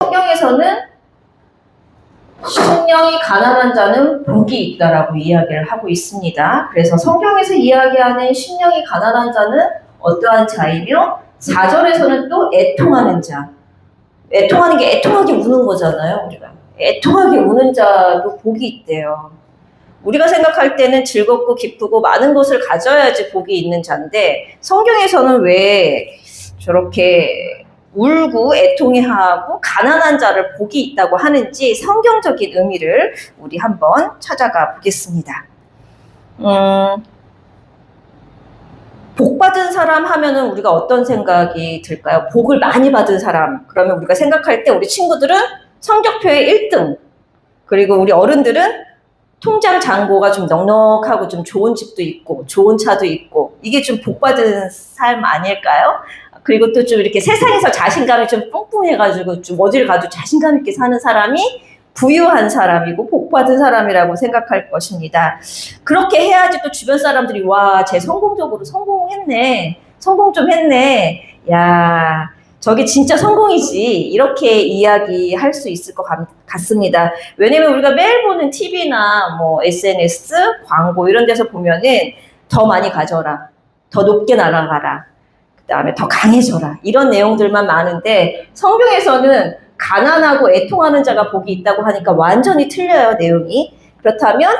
성경에서는 심령이 가난한 자는 복이 있다라고 이야기를 하고 있습니다. 그래서 성경에서 이야기하는 심령이 가난한 자는 어떠한 자이며 4절에서는 또 애통하는 자. 애통하는 게 애통하게 우는 거잖아요. 우리가 애통하게 우는 자도 복이 있대요. 우리가 생각할 때는 즐겁고 기쁘고 많은 것을 가져야지 복이 있는 자인데 성경에서는 왜 저렇게 울고 애통해하고 가난한 자를 복이 있다고 하는지 성경적인 의미를 우리 한번 찾아가 보겠습니다. 복 받은 사람 하면은 우리가 어떤 생각이 들까요? 복을 많이 받은 사람. 그러면 우리가 생각할 때 우리 친구들은 성적표에 1등. 그리고 우리 어른들은 통장 잔고가 좀 넉넉하고 좀 좋은 집도 있고 좋은 차도 있고 이게 좀 복 받은 삶 아닐까요? 그리고 또 좀 이렇게 세상에서 자신감이 좀 뿡뿡해가지고 좀 어딜 가도 자신감 있게 사는 사람이 부유한 사람이고 복받은 사람이라고 생각할 것입니다. 그렇게 해야지 또 주변 사람들이 와, 쟤 성공적으로 성공했네. 성공 좀 했네. 야, 저게 진짜 성공이지. 이렇게 이야기할 수 있을 것 같습니다. 왜냐면 우리가 매일 보는 TV나 뭐 SNS, 광고 이런 데서 보면은 더 많이 가져라. 더 높게 날아가라. 그 다음에 더 강해져라. 이런 내용들만 많은데 성경에서는 가난하고 애통하는 자가 복이 있다고 하니까 완전히 틀려요, 내용이. 그렇다면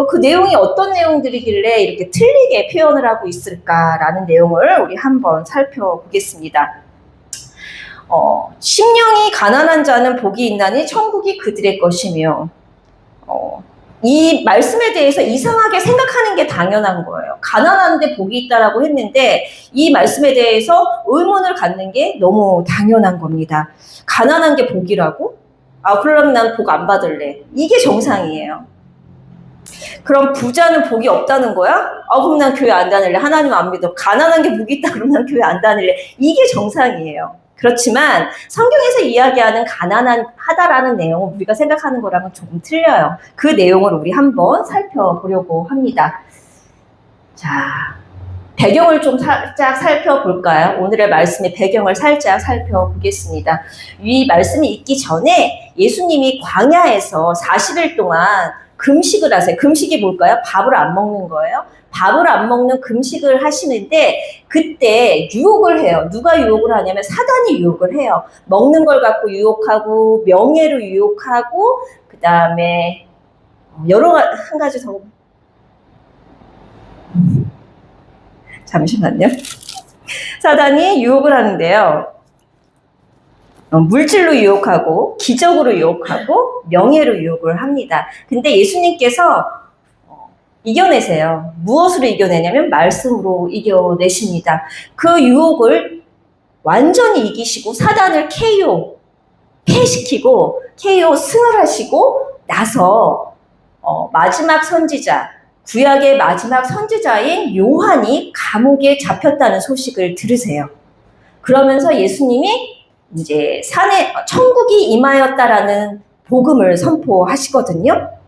그 내용이 어떤 내용들이길래 이렇게 틀리게 표현을 하고 있을까라는 내용을 우리 한번 살펴보겠습니다. 심령이 가난한 자는 복이 있나니 천국이 그들의 것이며 이 말씀에 대해서 이상하게 생각하는 게 당연한 거예요. 가난한데 복이 있다라고 했는데 이 말씀에 대해서 의문을 갖는 게 너무 당연한 겁니다. 가난한 게 복이라고? 그럼 난 복 안 받을래. 이게 정상이에요. 그럼 부자는 복이 없다는 거야? 그럼 난 교회 안 다닐래. 하나님 안 믿어. 가난한 게 복이 있다 그러면 난 교회 안 다닐래. 이게 정상이에요. 그렇지만 성경에서 이야기하는 가난하다라는 내용은 우리가 생각하는 거랑은 조금 틀려요. 그 내용을 우리 한번 살펴보려고 합니다. 자, 배경을 좀 살짝 살펴볼까요? 오늘의 말씀의 배경을 살짝 살펴보겠습니다. 이 말씀이 있기 전에 예수님이 광야에서 40일 동안 금식을 하세요. 금식이 뭘까요? 밥을 안 먹는 거예요. 밥을 안 먹는 금식을 하시는데 그때 유혹을 해요. 누가 유혹을 하냐면 사단이 유혹을 해요. 먹는 걸 갖고 유혹하고 명예로 유혹하고 그 다음에 한 가지 더 잠시만요. 사단이 유혹을 하는데요. 물질로 유혹하고 기적으로 유혹하고 명예로 유혹을 합니다. 근데 예수님께서 이겨내세요. 무엇으로 이겨내냐면 말씀으로 이겨내십니다. 그 유혹을 완전히 이기시고 사단을 패시키고 KO 승을 하시고 나서 마지막 선지자, 구약의 마지막 선지자인 요한이 감옥에 잡혔다는 소식을 들으세요. 그러면서 예수님이 이제 천국이 임하였다라는 복음을 선포하시거든요.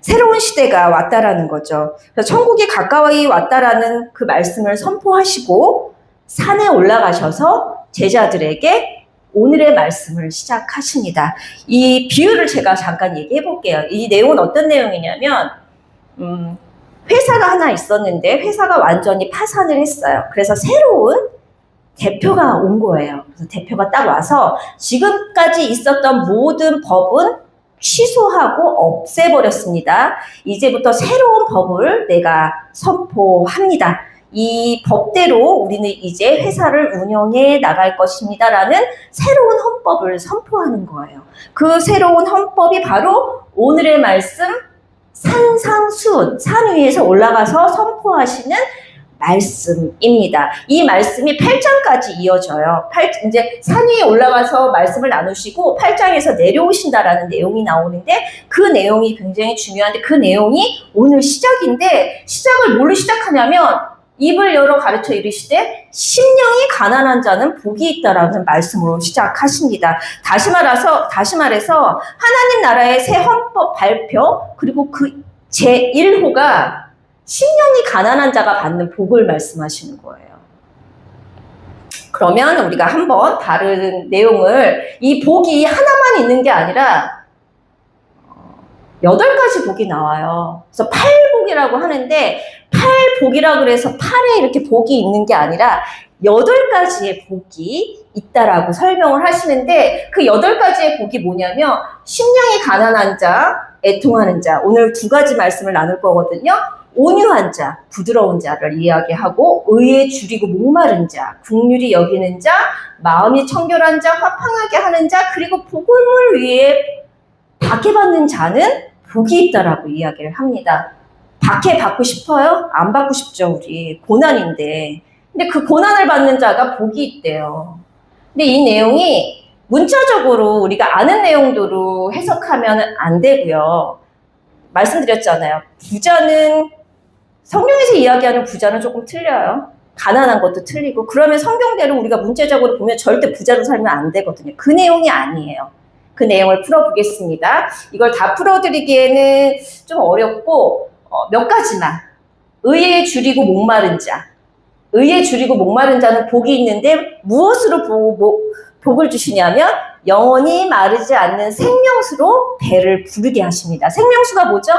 새로운 시대가 왔다라는 거죠. 그래서 천국이 가까이 왔다라는 그 말씀을 선포하시고 산에 올라가셔서 제자들에게 오늘의 말씀을 시작하십니다. 이 비유를 제가 잠깐 얘기해 볼게요. 이 내용은 어떤 내용이냐면 회사가 하나 있었는데 회사가 완전히 파산을 했어요. 그래서 새로운 대표가 온 거예요. 그래서 대표가 딱 와서 지금까지 있었던 모든 법은 취소하고 없애버렸습니다. 이제부터 새로운 법을 내가 선포합니다. 이 법대로 우리는 이제 회사를 운영해 나갈 것입니다라는 새로운 헌법을 선포하는 거예요. 그 새로운 헌법이 바로 오늘의 말씀 산상수훈, 산 위에서 올라가서 선포하시는 말씀입니다. 이 말씀이 8장까지 이어져요. 이제 산 위에 올라가서 말씀을 나누시고 8장에서 내려오신다라는 내용이 나오는데 그 내용이 굉장히 중요한데 그 내용이 오늘 시작인데 시작을 뭘로 시작하냐면 입을 열어 가르쳐 이르시되 심령이 가난한 자는 복이 있다라는 말씀으로 시작하십니다. 다시 말해서 하나님 나라의 새 헌법 발표 그리고 그 제1호가 심령이 가난한 자가 받는 복을 말씀하시는 거예요. 그러면 우리가 한번 다른 내용을, 이 복이 하나만 있는 게 아니라 8가지 복이 나와요. 그래서 팔복이라고 하는데, 팔복이라고 그래서 팔에 이렇게 복이 있는 게 아니라 8가지의 복이 있다라고 설명을 하시는데, 그 8가지의 복이 뭐냐면 심령이 가난한 자, 애통하는 자, 오늘 2가지 말씀을 나눌 거거든요. 온유한 자, 부드러운 자를 이야기하고, 의에 줄이고 목마른 자, 긍휼히 여기는 자, 마음이 청결한 자, 화평하게 하는 자, 그리고 복음을 위해 박해받는 자는 복이 있다라고 이야기를 합니다. 박해 받고 싶어요? 안 받고 싶죠, 우리. 고난인데. 근데 그 고난을 받는 자가 복이 있대요. 근데 이 내용이 문자적으로 우리가 아는 내용대로 해석하면 안 되고요. 말씀드렸잖아요. 부자는, 성경에서 이야기하는 부자는 조금 틀려요. 가난한 것도 틀리고. 그러면 성경대로 우리가 문제적으로 보면 절대 부자로 살면 안 되거든요. 그 내용이 아니에요. 그 내용을 풀어보겠습니다. 이걸 다 풀어드리기에는 좀 어렵고, 몇 가지만. 의에 줄이고 목마른 자. 의에 줄이고 목마른 자는 복이 있는데 무엇으로 복을 주시냐면 영원히 마르지 않는 생명수로 배를 부르게 하십니다. 생명수가 뭐죠?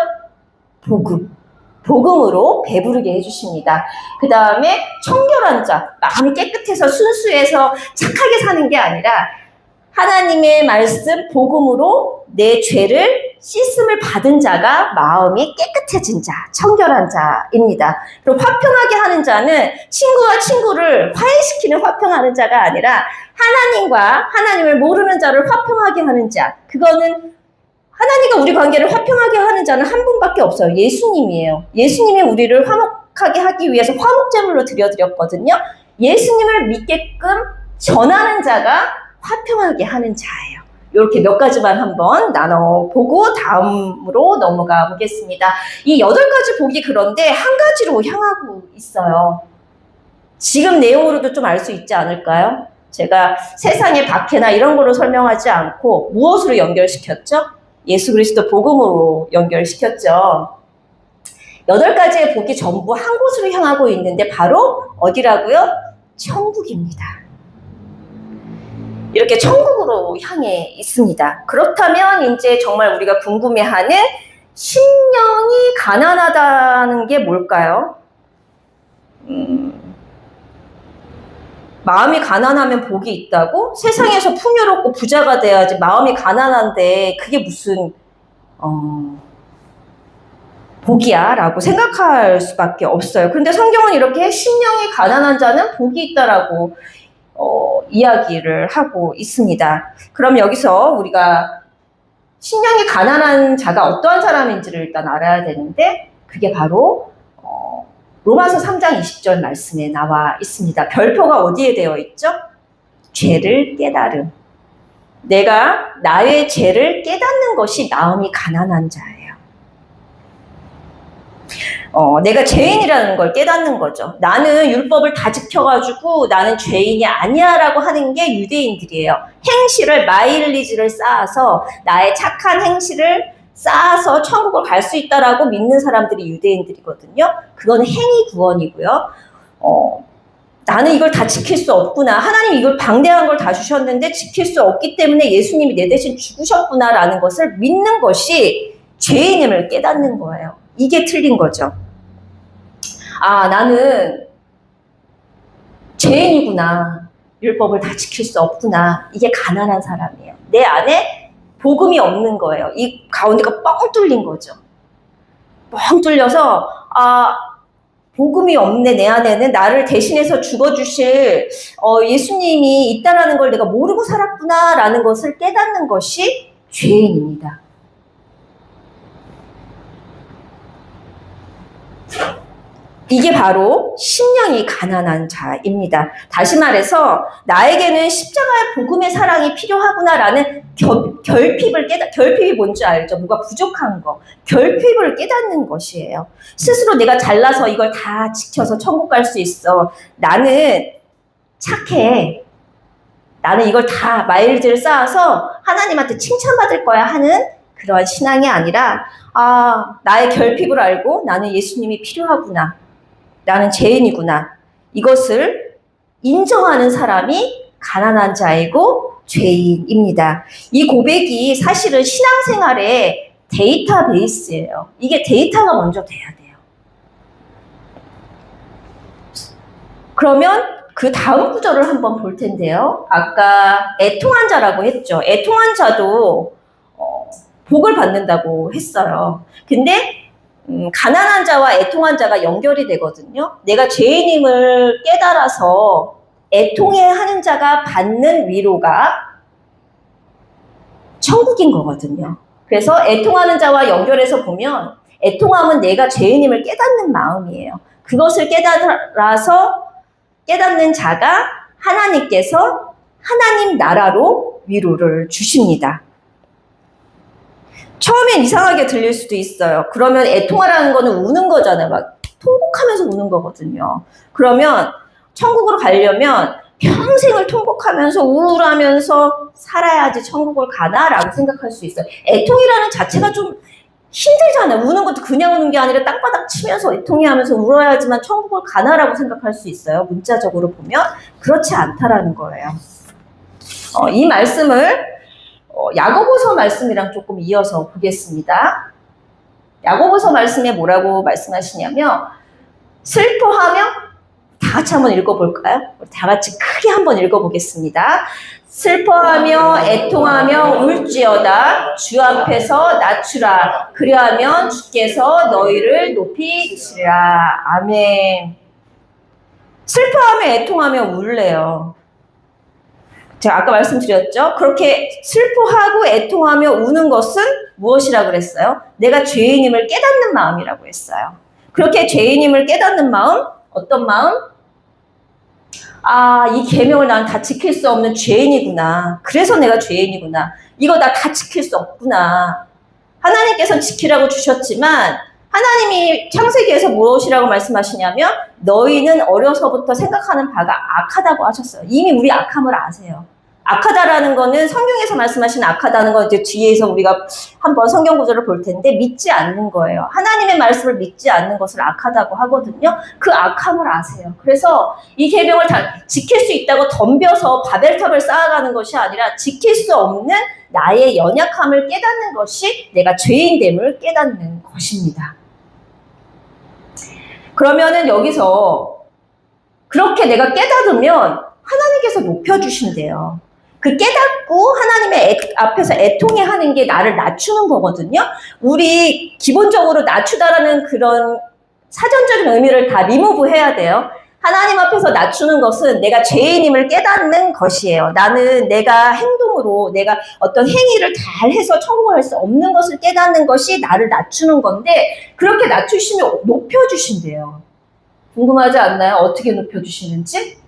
복음. 복음으로 배부르게 해주십니다. 그 다음에 청결한 자, 마음이 깨끗해서 순수해서 착하게 사는 게 아니라 하나님의 말씀, 복음으로 내 죄를 씻음을 받은 자가 마음이 깨끗해진 자, 청결한 자입니다. 그리고 화평하게 하는 자는 친구와 친구를 화해시키는 화평하는 자가 아니라 하나님과 하나님을 모르는 자를 화평하게 하는 자. 그거는 하나님과 우리 관계를 화평하게 하는 자는 한 분밖에 없어요. 예수님이에요. 예수님이 우리를 화목하게 하기 위해서 화목제물로 드려드렸거든요. 예수님을 믿게끔 전하는 자가 화평하게 하는 자예요. 이렇게 몇 가지만 한번 나눠보고 다음으로 넘어가 보겠습니다. 이 8가지 복이 그런데 한 가지로 향하고 있어요. 지금 내용으로도 좀 알 수 있지 않을까요? 제가 세상의 박해나 이런 거로 설명하지 않고 무엇으로 연결시켰죠? 예수 그리스도 복음으로 연결시켰죠. 8가지의 복이 전부 한 곳으로 향하고 있는데 바로 어디라고요? 천국입니다. 이렇게 천국으로 향해 있습니다. 그렇다면 이제 정말 우리가 궁금해하는 심령이 가난하다는 게 뭘까요? 마음이 가난하면 복이 있다고? 세상에서 풍요롭고 부자가 돼야지 마음이 가난한데 그게 무슨 복이야? 라고 생각할 수밖에 없어요. 그런데 성경은 이렇게 심령이 가난한 자는 복이 있다라고 이야기를 하고 있습니다. 그럼 여기서 우리가 심령이 가난한 자가 어떠한 사람인지를 일단 알아야 되는데 그게 바로 로마서 3장 20절 말씀에 나와 있습니다. 별표가 어디에 되어 있죠? 죄를 깨달음. 내가 나의 죄를 깨닫는 것이 마음이 가난한 자예요. 내가 죄인이라는 걸 깨닫는 거죠. 나는 율법을 다 지켜가지고 나는 죄인이 아니야 라고 하는 게 유대인들이에요. 행실을, 마일리지를 쌓아서 나의 착한 행실을 쌓아서 천국을 갈 수 있다라고 믿는 사람들이 유대인들이거든요. 그건 행위 구원이고요. 나는 이걸 다 지킬 수 없구나. 하나님 이걸 방대한 걸 다 주셨는데 지킬 수 없기 때문에 예수님이 내 대신 죽으셨구나라는 것을 믿는 것이 죄인임을 깨닫는 거예요. 이게 틀린 거죠. 아, 나는 죄인이구나. 율법을 다 지킬 수 없구나. 이게 가난한 사람이에요. 내 안에 복음이 없는 거예요. 이 가운데가 뻥 뚫린 거죠. 뻥 뚫려서 복음이 없네. 내 안에는 나를 대신해서 죽어주실 예수님이 있다라는 걸 내가 모르고 살았구나 라는 것을 깨닫는 것이 죄인입니다. 이게 바로 심령이 가난한 자입니다. 다시 말해서 나에게는 십자가의 복음의 사랑이 필요하구나라는 결핍이 뭔지 알죠? 뭐가 부족한 거. 결핍을 깨닫는 것이에요. 스스로 내가 잘나서 이걸 다 지켜서 천국 갈 수 있어. 나는 착해. 나는 이걸 다 마일즈를 쌓아서 하나님한테 칭찬받을 거야 하는 그런 신앙이 아니라 나의 결핍을 알고 나는 예수님이 필요하구나. 나는 죄인이구나. 이것을 인정하는 사람이 가난한 자이고 죄인입니다. 이 고백이 사실은 신앙생활의 데이터베이스예요. 이게 데이터가 먼저 돼야 돼요. 그러면 그 다음 구절을 한번 볼 텐데요. 아까 애통한 자라고 했죠. 애통한 자도 복을 받는다고 했어요. 근데 가난한 자와 애통한 자가 연결이 되거든요. 내가 죄인임을 깨달아서 애통해하는 자가 받는 위로가 천국인 거거든요. 그래서 애통하는 자와 연결해서 보면 애통함은 내가 죄인임을 깨닫는 마음이에요. 그것을 깨닫는 자가 하나님께서 하나님 나라로 위로를 주십니다. 처음엔 이상하게 들릴 수도 있어요. 그러면 애통하라는 거는 우는 거잖아요. 막 통곡하면서 우는 거거든요. 그러면 천국으로 가려면 평생을 통곡하면서 우울하면서 살아야지 천국을 가나라고 생각할 수 있어요. 애통이라는 자체가 좀 힘들잖아요. 우는 것도 그냥 우는 게 아니라 땅바닥 치면서 애통해 하면서 울어야지만 천국을 가나라고 생각할 수 있어요. 문자적으로 보면 그렇지 않다라는 거예요. 이 말씀을 야고보서 말씀이랑 조금 이어서 보겠습니다. 야고보서 말씀에 뭐라고 말씀하시냐면 슬퍼하며 다 같이 한번 읽어볼까요? 우리 다 같이 크게 한번 읽어보겠습니다. 슬퍼하며 애통하며 울지어다 주 앞에서 낮추라 그리하면 주께서 너희를 높이 드시리라. 아멘. 슬퍼하며 애통하며 울래요. 제가 아까 말씀드렸죠? 그렇게 슬퍼하고 애통하며 우는 것은 무엇이라고 그랬어요? 내가 죄인임을 깨닫는 마음이라고 했어요. 그렇게 죄인임을 깨닫는 마음, 어떤 마음? 아, 이 계명을 난 다 지킬 수 없는 죄인이구나. 그래서 내가 죄인이구나. 이거 나 다 지킬 수 없구나. 하나님께서는 지키라고 주셨지만 하나님이 창세기에서 무엇이라고 말씀하시냐면 너희는 어려서부터 생각하는 바가 악하다고 하셨어요. 이미 우리 악함을 아세요. 악하다라는 거는 성경에서 말씀하시는 악하다는 건 이제 뒤에서 우리가 한번 성경 구절을 볼 텐데 믿지 않는 거예요. 하나님의 말씀을 믿지 않는 것을 악하다고 하거든요. 그 악함을 아세요. 그래서 이 계명을 다 지킬 수 있다고 덤벼서 바벨탑을 쌓아가는 것이 아니라 지킬 수 없는 나의 연약함을 깨닫는 것이 내가 죄인됨을 깨닫는 것입니다. 그러면은 여기서 그렇게 내가 깨닫으면 하나님께서 높여주신대요. 그 깨닫고 하나님의 앞에서 애통해 하는 게 나를 낮추는 거거든요. 우리 기본적으로 낮추다라는 그런 사전적인 의미를 다 리무브 해야 돼요. 하나님 앞에서 낮추는 것은 내가 죄인임을 깨닫는 것이에요. 나는 내가 행동으로 내가 어떤 행위를 잘 해서 천국을 할 수 없는 것을 깨닫는 것이 나를 낮추는 건데 그렇게 낮추시면 높여주신대요. 궁금하지 않나요? 어떻게 높여주시는지?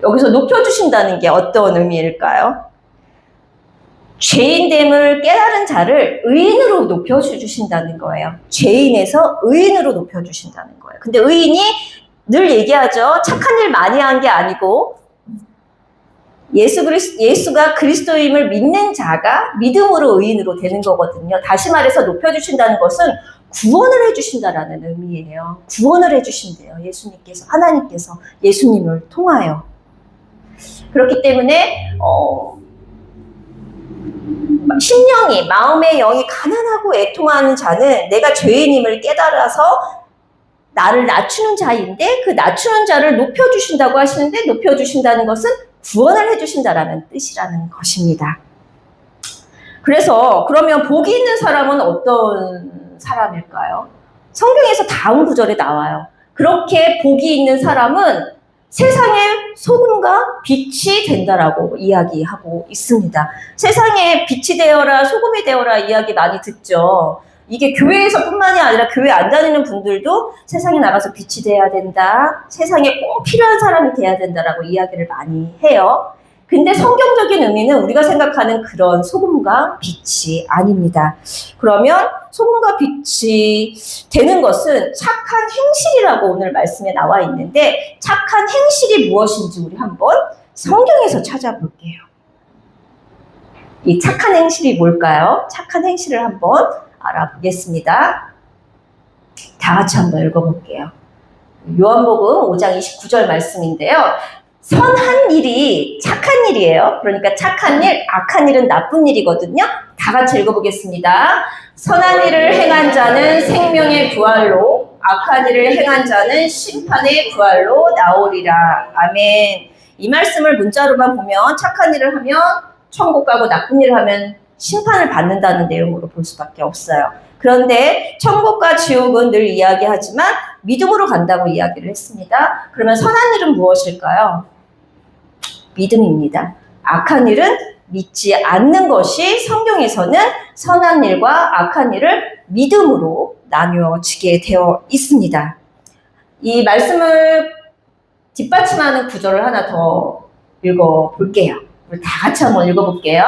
여기서 높여주신다는 게 어떤 의미일까요? 죄인됨을 깨달은 자를 의인으로 높여주신다는 거예요. 죄인에서 의인으로 높여주신다는 거예요. 근데 의인이 늘 얘기하죠. 착한 일 많이 한 게 아니고 예수가 그리스도임을 믿는 자가 믿음으로 의인으로 되는 거거든요. 다시 말해서 높여주신다는 것은 구원을 해주신다라는 의미예요. 구원을 해주신대요. 예수님께서, 하나님께서 예수님을 통하여. 그렇기 때문에 심령이, 마음의 영이 가난하고 애통하는 자는 내가 죄인임을 깨달아서 나를 낮추는 자인데 그 낮추는 자를 높여주신다고 하시는데 높여주신다는 것은 구원을 해주신다라는 뜻이라는 것입니다. 그래서 그러면 복이 있는 사람은 어떤 사람일까요? 성경에서 다음 구절에 나와요. 그렇게 복이 있는 사람은 세상의 소금과 빛이 된다라고 이야기하고 있습니다. 세상에 빛이 되어라, 소금이 되어라 이야기 많이 듣죠. 이게 교회에서 뿐만이 아니라 교회 안 다니는 분들도 세상에 나가서 빛이 돼야 된다, 세상에 꼭 필요한 사람이 돼야 된다라고 이야기를 많이 해요. 근데 성경적인 의미는 우리가 생각하는 그런 소금과 빛이 아닙니다. 그러면 소금과 빛이 되는 것은 착한 행실이라고 오늘 말씀에 나와 있는데 착한 행실이 무엇인지 우리 한번 성경에서 찾아볼게요. 이 착한 행실이 뭘까요? 착한 행실을 한번 알아보겠습니다. 다 같이 한번 읽어볼게요. 요한복음 5장 29절 말씀인데요. 선한 일이 착한 일이에요. 그러니까 착한 일, 악한 일은 나쁜 일이거든요. 다 같이 읽어보겠습니다. 선한 일을 행한 자는 생명의 부활로, 악한 일을 행한 자는 심판의 부활로 나오리라. 아멘. 이 말씀을 문자로만 보면 착한 일을 하면 천국 가고 나쁜 일을 하면 심판을 받는다는 내용으로 볼 수밖에 없어요. 그런데 천국과 지옥은 늘 이야기하지만 믿음으로 간다고 이야기를 했습니다. 그러면 선한 일은 무엇일까요? 믿음입니다. 악한 일은 믿지 않는 것이 성경에서는 선한 일과 악한 일을 믿음으로 나뉘어지게 되어 있습니다. 이 말씀을 뒷받침하는 구절을 하나 더 읽어볼게요. 다 같이 한번 읽어볼게요.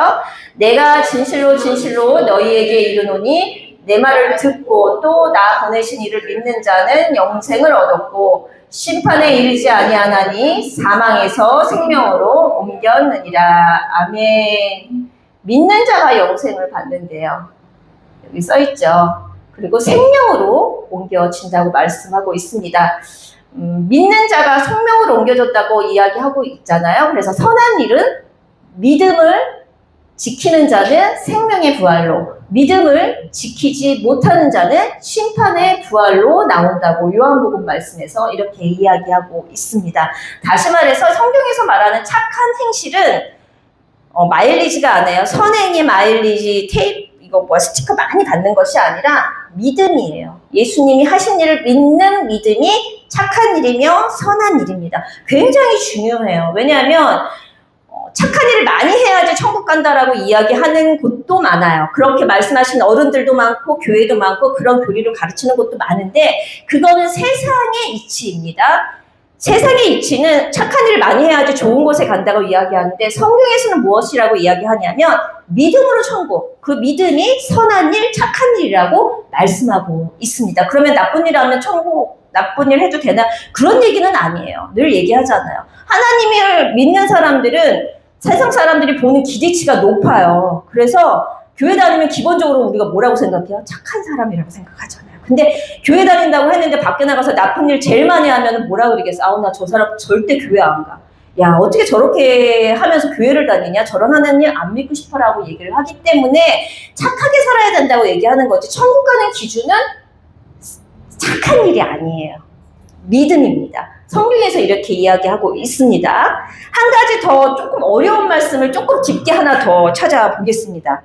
내가 진실로 진실로 너희에게 이르노니 내 말을 듣고 또 나 보내신 이를 믿는 자는 영생을 얻었고 심판에 이르지 아니하나니 사망에서 생명으로 옮겼느니라. 아멘. 믿는 자가 영생을 받는데요. 여기 써있죠. 그리고 생명으로 옮겨진다고 말씀하고 있습니다. 믿는 자가 생명으로 옮겨졌다고 이야기하고 있잖아요. 그래서 선한 일은 믿음을 지키는 자는 생명의 부활로, 믿음을 지키지 못하는 자는 심판의 부활로 나온다고 요한복음 말씀에서 이렇게 이야기하고 있습니다. 다시 말해서 성경에서 말하는 착한 행실은 마일리지가 아니에요. 선행의 마일리지 테이프 이거 스티커 많이 받는 것이 아니라 믿음이에요. 예수님이 하신 일을 믿는 믿음이 착한 일이며 선한 일입니다. 굉장히 중요해요. 왜냐하면 착한 일을 많이 해야지 천국 간다라고 이야기하는 곳도 많아요. 그렇게 말씀하시는 어른들도 많고 교회도 많고 그런 교리를 가르치는 곳도 많은데 그거는 세상의 이치입니다. 세상의 이치는 착한 일을 많이 해야지 좋은 곳에 간다고 이야기하는데 성경에서는 무엇이라고 이야기하냐면 믿음으로 천국, 그 믿음이 선한 일, 착한 일이라고 말씀하고 있습니다. 그러면 나쁜 일 하면 천국, 나쁜 일 해도 되나? 그런 얘기는 아니에요. 늘 얘기하잖아요. 하나님을 믿는 사람들은 세상 사람들이 보는 기대치가 높아요. 그래서 교회 다니면 기본적으로 우리가 뭐라고 생각해요? 착한 사람이라고 생각하잖아요. 근데 교회 다닌다고 했는데 밖에 나가서 나쁜 일 제일 많이 하면 뭐라 그러겠어? 나 저 사람 절대 교회 안 가. 야, 어떻게 저렇게 하면서 교회를 다니냐? 저런 하나님 안 믿고 싶어라고 얘기를 하기 때문에 착하게 살아야 된다고 얘기하는 거지. 천국 가는 기준은 착한 일이 아니에요. 믿음입니다. 성경에서 이렇게 이야기하고 있습니다. 한 가지 더 조금 어려운 말씀을 조금 깊게 하나 더 찾아보겠습니다.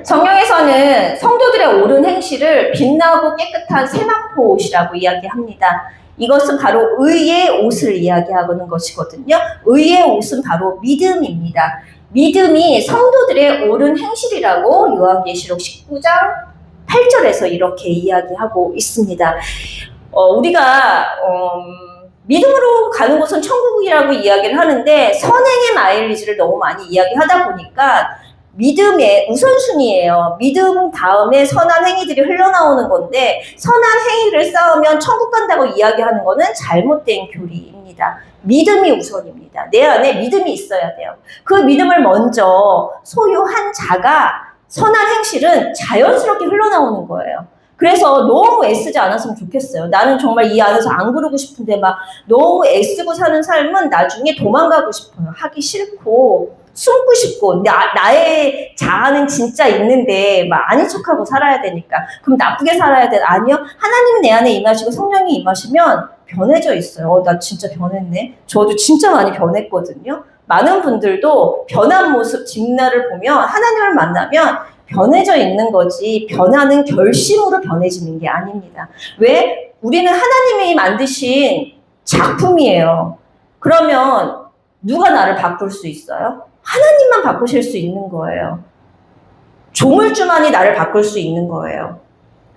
성경에서는 성도들의 옳은 행실을 빛나고 깨끗한 세마포옷이라고 이야기합니다. 이것은 바로 의의 옷을 이야기하는 것이거든요. 의의 옷은 바로 믿음입니다. 믿음이 성도들의 옳은 행실이라고 요한계시록 19장 8절에서 이렇게 이야기하고 있습니다. 우리가 믿음으로 가는 곳은 천국이라고 이야기를 하는데 선행의 마일리지를 너무 많이 이야기하다 보니까 믿음의 우선순위예요. 믿음 다음에 선한 행위들이 흘러나오는 건데 선한 행위를 쌓으면 천국 간다고 이야기하는 거는 잘못된 교리입니다. 믿음이 우선입니다. 내 안에 믿음이 있어야 돼요. 그 믿음을 먼저 소유한 자가 선한 행실은 자연스럽게 흘러나오는 거예요. 그래서 너무 애쓰지 않았으면 좋겠어요. 나는 정말 이 안에서 안 그러고 싶은데 막 너무 애쓰고 사는 삶은 나중에 도망가고 싶어요. 하기 싫고 숨고 싶고 나의 자아는 진짜 있는데 막 아닌 척하고 살아야 되니까 그럼 나쁘게 살아야 돼? 아니요. 하나님이 내 안에 임하시고 성령이 임하시면 변해져 있어요. 나 진짜 변했네. 저도 진짜 많이 변했거든요. 많은 분들도 변한 모습 뒷날을 보면 하나님을 만나면 변해져 있는 거지 변하는 결심으로 변해지는 게 아닙니다. 왜? 우리는 하나님이 만드신 작품이에요. 그러면 누가 나를 바꿀 수 있어요? 하나님만 바꾸실 수 있는 거예요. 조물주만이 나를 바꿀 수 있는 거예요.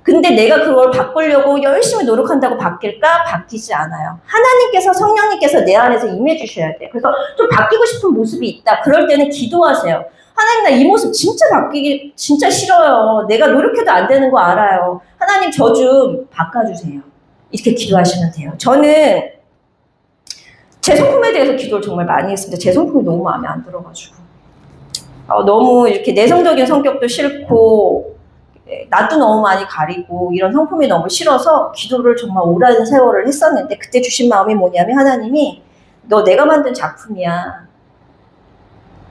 근데 내가 그걸 바꾸려고 열심히 노력한다고 바뀔까? 바뀌지 않아요. 하나님께서 성령님께서 내 안에서 임해 주셔야 돼요. 그래서 좀 바뀌고 싶은 모습이 있다. 그럴 때는 기도하세요. 하나님 나 이 모습 진짜 바뀌기 진짜 싫어요. 내가 노력해도 안 되는 거 알아요. 하나님 저 좀 바꿔주세요. 이렇게 기도하시면 돼요. 저는 제 성품에 대해서 기도를 정말 많이 했습니다. 제 성품이 너무 마음에 안 들어가지고 너무 이렇게 내성적인 성격도 싫고 낯도 너무 많이 가리고 이런 성품이 너무 싫어서 기도를 정말 오랜 세월을 했었는데 그때 주신 마음이 뭐냐면 하나님이 너 내가 만든 작품이야.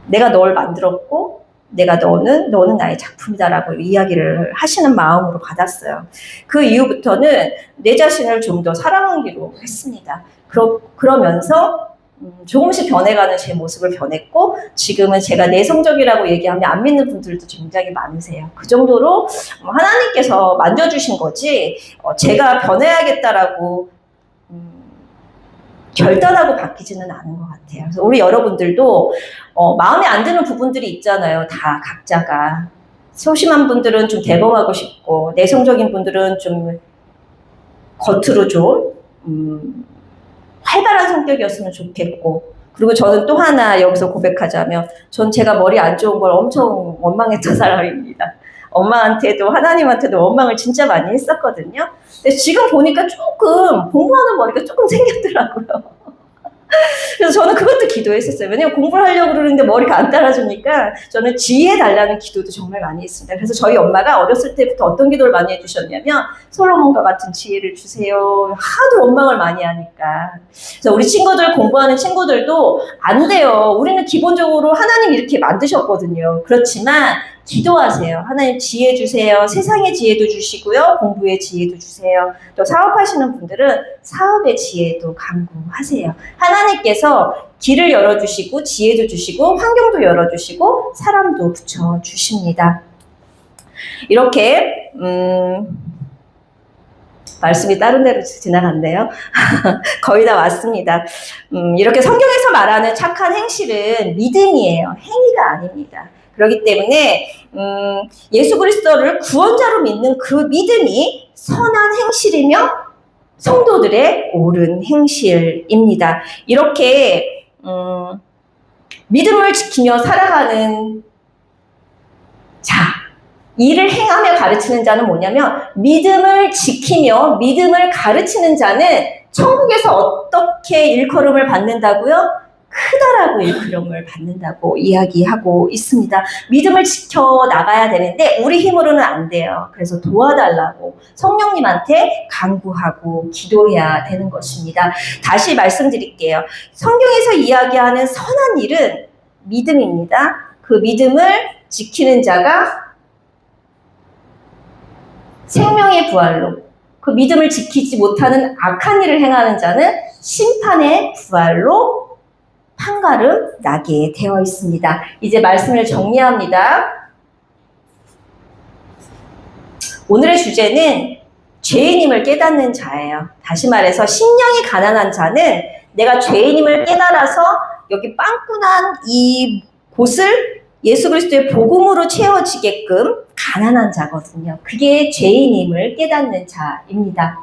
내가 널 만들었고 너는 나의 작품이다라고 이야기를 하시는 마음으로 받았어요. 그 이후부터는 내 자신을 좀 더 사랑하기로 했습니다. 그러면서 조금씩 변해가는 제 모습을 변했고 지금은 제가 내성적이라고 얘기하면 안 믿는 분들도 굉장히 많으세요. 그 정도로 하나님께서 만져주신 거지 제가 변해야겠다라고 결단하고 바뀌지는 않은 것 같아요. 그래서 우리 여러분들도 마음에 안 드는 부분들이 있잖아요. 다 각자가. 소심한 분들은 좀 대범하고 싶고 내성적인 분들은 좀 겉으로 좀 활발한 성격이었으면 좋겠고 그리고 저는 또 하나 여기서 고백하자면 전 제가 머리 안 좋은 걸 엄청 원망했던 사람입니다. 엄마한테도 하나님한테도 원망을 진짜 많이 했었거든요. 근데 지금 보니까 조금 공부하는 머리가 조금 생겼더라고요. 그래서 저는 그것도 기도했었어요. 왜냐면 공부를 하려고 그러는데 머리가 안 따라주니까 저는 지혜 달라는 기도도 정말 많이 했습니다. 그래서 저희 엄마가 어렸을 때부터 어떤 기도를 많이 해주셨냐면 솔로몬과 같은 지혜를 주세요. 하도 원망을 많이 하니까. 그래서 우리 친구들 공부하는 친구들도 안 돼요. 우리는 기본적으로 하나님 이렇게 만드셨거든요. 그렇지만 기도하세요. 하나님 지혜 주세요. 세상의 지혜도 주시고요. 공부의 지혜도 주세요. 또 사업하시는 분들은 사업의 지혜도 강구하세요. 하나님께서 길을 열어주시고 지혜도 주시고 환경도 열어주시고 사람도 붙여주십니다. 이렇게 말씀이 다른 데로 지나갔네요. 거의 다 왔습니다. 이렇게 성경에서 말하는 착한 행실은 믿음이에요. 행위가 아닙니다. 그렇기 때문에 예수 그리스도를 구원자로 믿는 그 믿음이 선한 행실이며 성도들의 옳은 행실입니다. 이렇게 믿음을 지키며 살아가는 자, 이를 행하며 가르치는 자는 뭐냐면 믿음을 지키며 믿음을 가르치는 자는 천국에서 어떻게 일컬음을 받는다고요? 크다라고 일컬음을 받는다고 이야기하고 있습니다. 믿음을 지켜 나가야 되는데 우리 힘으로는 안 돼요. 그래서 도와달라고 성령님한테 간구하고 기도해야 되는 것입니다. 다시 말씀드릴게요. 성경에서 이야기하는 선한 일은 믿음입니다. 그 믿음을 지키는 자가 생명의 부활로, 그 믿음을 지키지 못하는 악한 일을 행하는 자는 심판의 부활로 판가름 나게 되어 있습니다. 이제 말씀을 정리합니다. 오늘의 주제는 죄인임을 깨닫는 자예요. 다시 말해서 심령이 가난한 자는 내가 죄인임을 깨달아서 여기 빵꾸난 이 곳을 예수 그리스도의 복음으로 채워지게끔 가난한 자거든요. 그게 죄인임을 깨닫는 자입니다.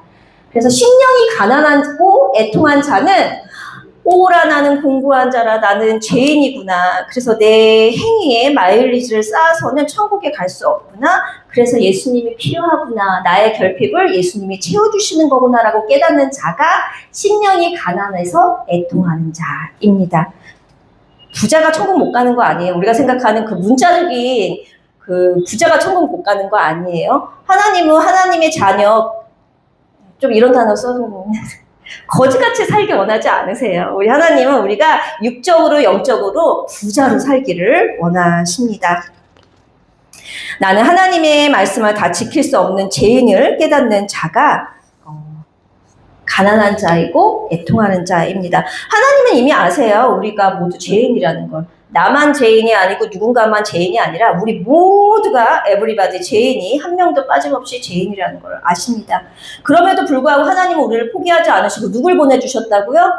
그래서 심령이 가난하고 애통한 자는 오라 나는 공부한 자라 나는 죄인이구나. 그래서 내 행위에 마일리지를 쌓아서는 천국에 갈 수 없구나. 그래서 예수님이 필요하구나. 나의 결핍을 예수님이 채워주시는 거구나라고 깨닫는 자가 심령이 가난해서 애통하는 자입니다. 부자가 천국 못 가는 거 아니에요. 우리가 생각하는 그 문자적인 그 부자가 천국 못 가는 거 아니에요. 하나님은 하나님의 자녀, 좀 이런 단어 써놓으면 거지같이 살기 원하지 않으세요. 우리 하나님은 우리가 육적으로 영적으로 부자로 살기를 원하십니다. 나는 하나님의 말씀을 다 지킬 수 없는 죄인을 깨닫는 자가 가난한 자이고 애통하는 자입니다. 하나님은 이미 아세요. 우리가 모두 죄인이라는 걸. 나만 죄인이 아니고 누군가만 죄인이 아니라 우리 모두가 에브리바디 죄인이 한 명도 빠짐없이 죄인이라는 걸 아십니다. 그럼에도 불구하고 하나님은 우리를 포기하지 않으시고 누굴 보내주셨다고요?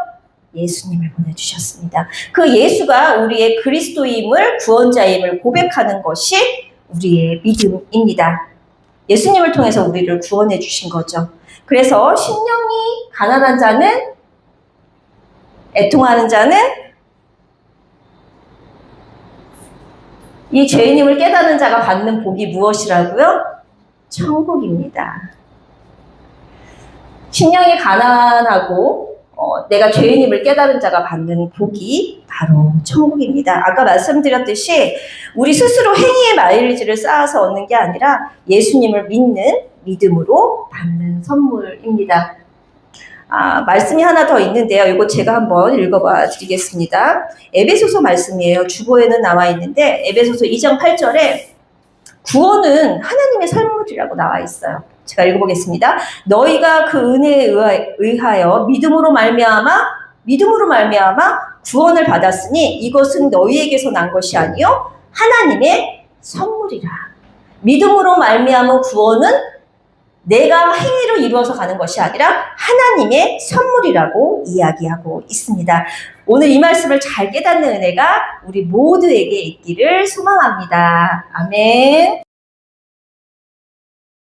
예수님을 보내주셨습니다. 그 예수가 우리의 그리스도임을 구원자임을 고백하는 것이 우리의 믿음입니다. 예수님을 통해서 우리를 구원해 주신 거죠. 그래서 심령이 가난한 자는, 애통하는 자는 이 죄인임을 깨닫는 자가 받는 복이 무엇이라고요? 천국입니다. 심령이 가난하고 내가 죄인임을 깨달은 자가 받는 복이 바로 천국입니다. 아까 말씀드렸듯이 우리 스스로 행위의 마일리지를 쌓아서 얻는 게 아니라 예수님을 믿는 믿음으로 받는 선물입니다. 말씀이 하나 더 있는데요. 이거 제가 한번 읽어봐 드리겠습니다. 에베소서 말씀이에요. 주보에는 나와 있는데 에베소서 2장 8절에 구원은 하나님의 선물이라고 나와 있어요. 제가 읽어보겠습니다. 너희가 그 은혜에 의하여 믿음으로 말미암아 구원을 받았으니 이것은 너희에게서 난 것이 아니요 하나님의 선물이라. 믿음으로 말미암은 구원은 내가 행위로 이루어서 가는 것이 아니라 하나님의 선물이라고 이야기하고 있습니다. 오늘 이 말씀을 잘 깨닫는 은혜가 우리 모두에게 있기를 소망합니다. 아멘.